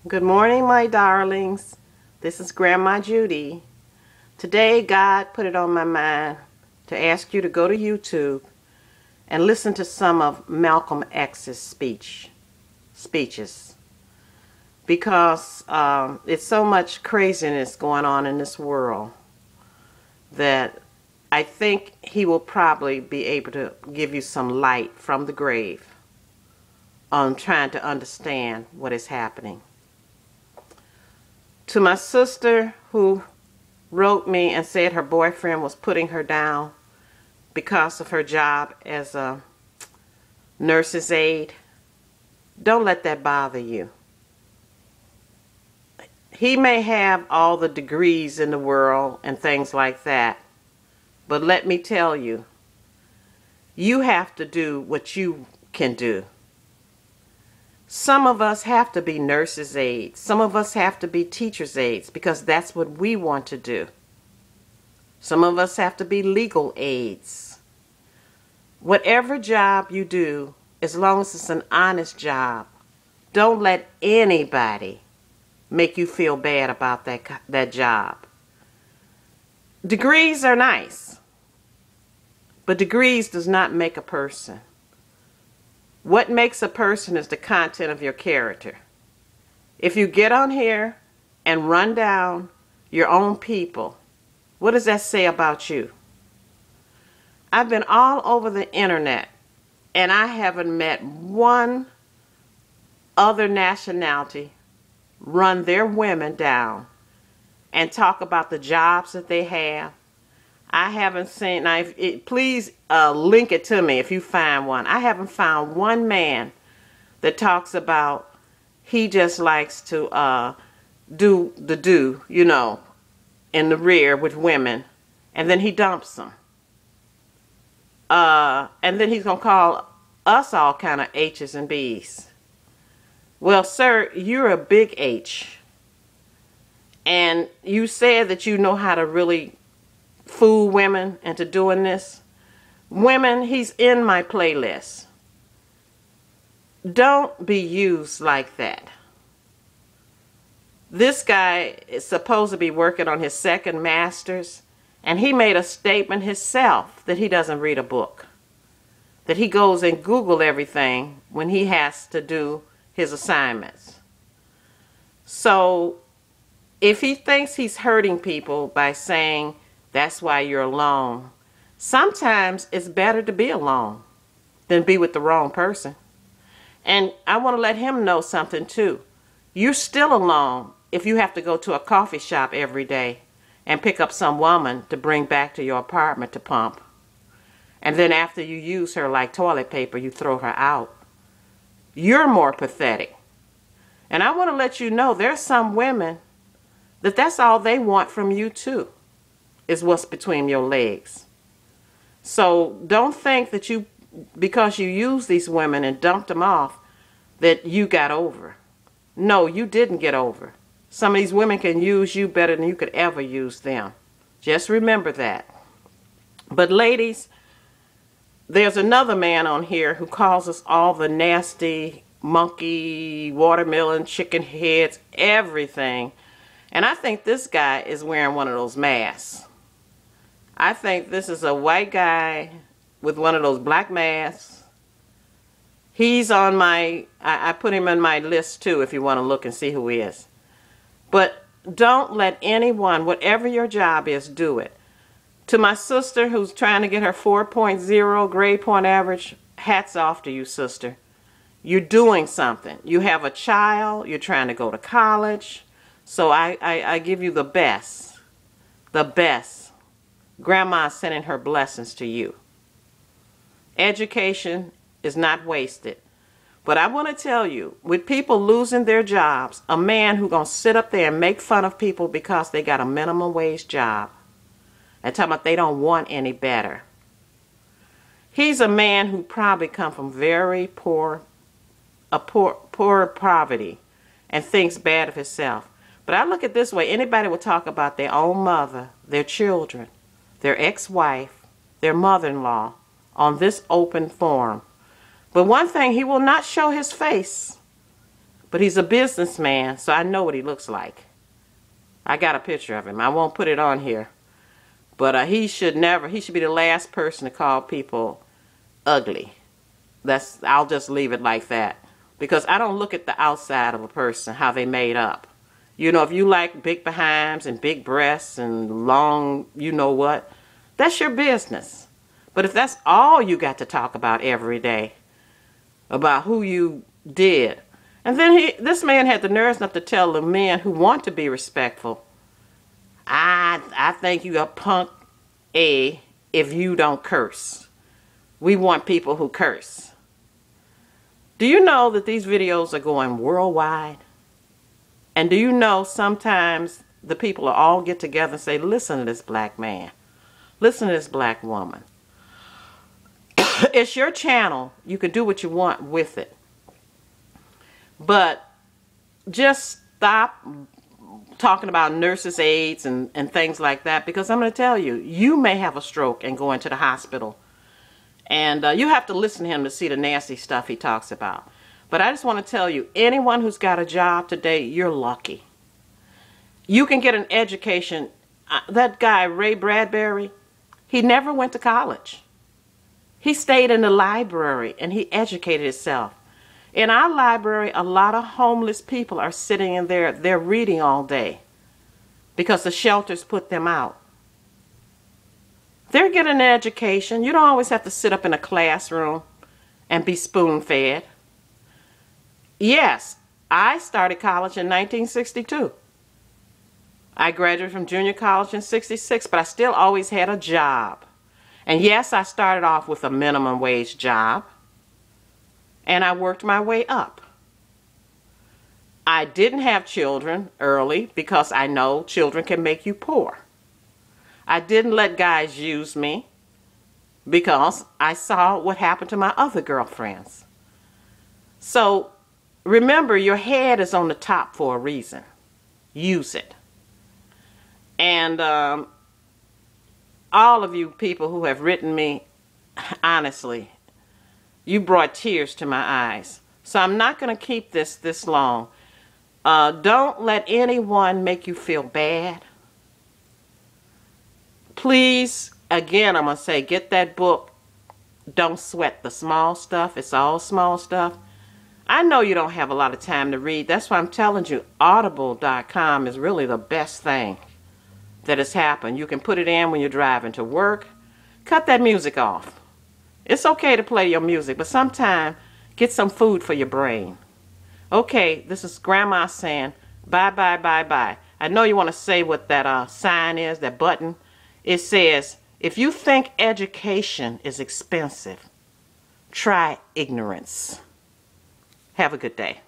Good morning, my darlings. This is Grandma Judy. Today, God put it on my mind to ask you to go to YouTube and listen to some of Malcolm X's speeches, because it's so much craziness going on in this world that I think he will probably be able to give you some light from the grave on trying to understand what is happening. To my sister who wrote me and said her boyfriend was putting her down because of her job as a nurse's aide, don't let that bother you. He may have all the degrees in the world and things like that, but let me tell you, you have to do what you can do. Some of us have to be nurses' aides. Some of us have to be teachers' aides because that's what we want to do. Some of us have to be legal aides. Whatever job you do, as long as it's an honest job, don't let anybody make you feel bad about that job. Degrees are nice, but degrees does not make a person. What makes a person is the content of your character. If you get on here and run down your own people, what does that say about you? I've been all over the internet and I haven't met one other nationality run their women down and talk about the jobs that they have. I haven't seen, now please link it to me if you find one. I haven't found one man that talks about he just likes to do, in the rear with women, and then he dumps them. And then he's going to call us all kind of H's and B's. Well, sir, you're a big H. And you said that you know how to really fool women into doing this. Women, he's in my playlist. Don't be used like that. This guy is supposed to be working on his second master's, and he made a statement himself that he doesn't read a book, that he goes and Google everything when he has to do his assignments. So if he thinks he's hurting people by saying that's why you're alone, sometimes it's better to be alone than be with the wrong person. And I want to let him know something too. You're still alone if you have to go to a coffee shop every day and pick up some woman to bring back to your apartment to pump. And then after you use her like toilet paper, you throw her out. You're more pathetic. And I want to let you know there's some women that's all they want from you too, is what's between your legs. So don't think that because you use these women and dumped them off, that you got over. No, you didn't get over. Some of these women can use you better than you could ever use them. Just remember that. But ladies, there's another man on here who calls us all the nasty, monkey, watermelon, chicken heads, everything. And I think this guy is wearing one of those masks. I think this is a white guy with one of those black masks. He's on I put him on my list too if you want to look and see who he is. But don't let anyone, whatever your job is, do it. To my sister who's trying to get her 4.0 grade point average, hats off to you, sister. You're doing something. You have a child. You're trying to go to college. So I give you the best. The best. Grandma's sending her blessings to you. Education is not wasted. But I want to tell you, with people losing their jobs, a man who's going to sit up there and make fun of people because they got a minimum wage job and talking about they don't want any better. He's a man who probably come from very poor poverty and thinks bad of himself. But I look at it this way, anybody would talk about their own mother, their children, their ex-wife, their mother-in-law on this open forum. But one thing, he will not show his face. But he's a businessman, so I know what he looks like. I got a picture of him. I won't put it on here. But he should be the last person to call people ugly. I'll just leave it like that. Because I don't look at the outside of a person, how they made up. You know, if you like big behinds and big breasts and long, you know what, that's your business. But if that's all you got to talk about every day, about who you did. And then this man had the nerves enough to tell the men who want to be respectful, I think you a punk if you don't curse. We want people who curse. Do you know that these videos are going worldwide? And do you know sometimes the people will all get together and say, listen to this black man. Listen to this black woman. It's your channel. You can do what you want with it. But just stop talking about nurses' aides and things like that, because I'm going to tell you, you may have a stroke and go into the hospital. And you have to listen to him to see the nasty stuff he talks about. But I just want to tell you, anyone who's got a job today, you're lucky. You can get an education. That guy, Ray Bradbury, he never went to college. He stayed in the library and he educated himself. In our library, a lot of homeless people are sitting in there. They're reading all day because the shelters put them out. They're getting an education. You don't always have to sit up in a classroom and be spoon-fed. Yes, I started college in 1962. I graduated from junior college in 66, but I still always had a job. And yes, I started off with a minimum wage job, and I worked my way up. I didn't have children early because I know children can make you poor. I didn't let guys use me because I saw what happened to my other girlfriends. So remember, your head is on the top for a reason. Use it. And all of you people who have written me, honestly, you brought tears to my eyes. So I'm not going to keep this long. Don't let anyone make you feel bad. Please, again, I'm going to say, get that book. Don't sweat the small stuff. It's all small stuff. I know you don't have a lot of time to read. That's why I'm telling you, audible.com is really the best thing that has happened. You can put it in when you're driving to work. Cut that music off. It's okay to play your music, but sometimes get some food for your brain. Okay, this is Grandma saying bye, bye, bye, bye. I know you want to say what that sign is, that button. It says, if you think education is expensive, try ignorance. Have a good day.